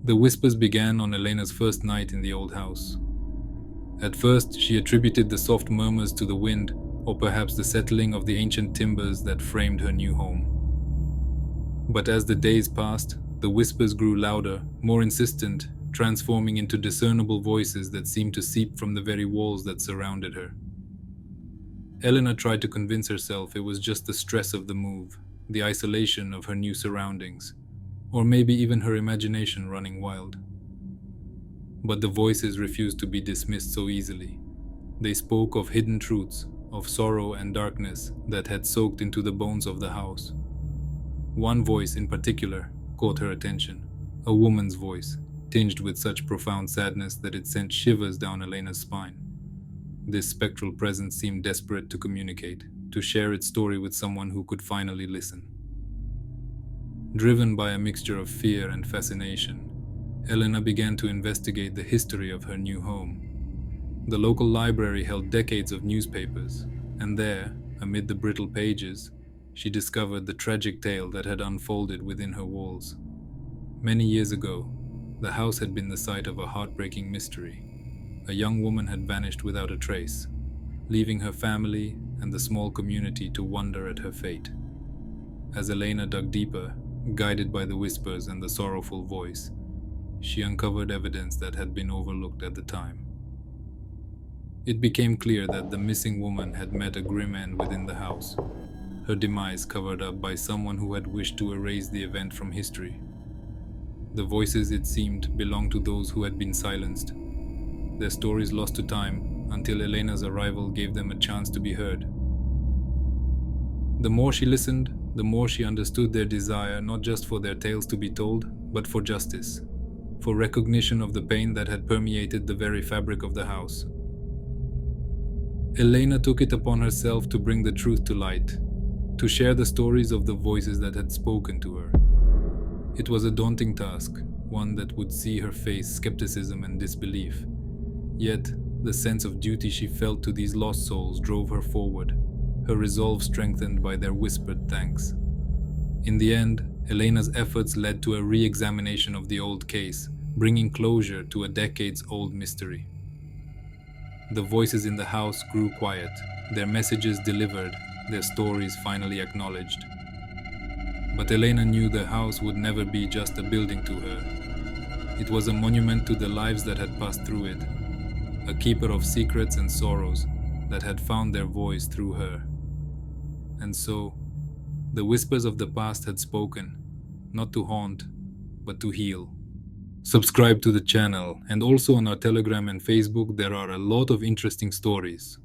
The whispers began on Elena's first night in the old house. At first, she attributed the soft murmurs to the wind, or perhaps the settling of the ancient timbers that framed her new home. But as the days passed, the whispers grew louder, more insistent, transforming into discernible voices that seemed to seep from the very walls that surrounded her. Elena tried to convince herself it was just the stress of the move, the isolation of her new surroundings, or maybe even her imagination running wild. But the voices refused to be dismissed so easily. They spoke of hidden truths, of sorrow and darkness that had soaked into the bones of the house. One voice in particular caught her attention, a woman's voice, tinged with such profound sadness that it sent shivers down Elena's spine. This spectral presence seemed desperate to communicate, to share its story with someone who could finally listen. Driven by a mixture of fear and fascination, Elena began to investigate the history of her new home. The local library held decades of newspapers, and there, amid the brittle pages, she discovered the tragic tale that had unfolded within her walls. Many years ago, the house had been the site of a heartbreaking mystery. A young woman had vanished without a trace, leaving her family and the small community to wonder at her fate. As Elena dug deeper, guided by the whispers and the sorrowful voice, she uncovered evidence that had been overlooked at the time. It became clear that the missing woman had met a grim end within the house, her demise covered up by someone who had wished to erase the event from history. The voices, it seemed, belonged to those who had been silenced, their stories lost to time until Elena's arrival gave them a chance to be heard. The more she listened, the more she understood their desire not just for their tales to be told, but for justice, for recognition of the pain that had permeated the very fabric of the house. Elena took it upon herself to bring the truth to light, to share the stories of the voices that had spoken to her. It was a daunting task, one that would see her face skepticism and disbelief. Yet, the sense of duty she felt to these lost souls drove her forward, her resolve strengthened by their whispered thanks. In the end, Elena's efforts led to a re-examination of the old case, bringing closure to a decades-old mystery. The voices in the house grew quiet, their messages delivered, their stories finally acknowledged. But Elena knew the house would never be just a building to her. It was a monument to the lives that had passed through it, a keeper of secrets and sorrows that had found their voice through her. And so, the whispers of the past had spoken, not to haunt, but to heal. Subscribe to the channel, and also on our Telegram and Facebook there are a lot of interesting stories.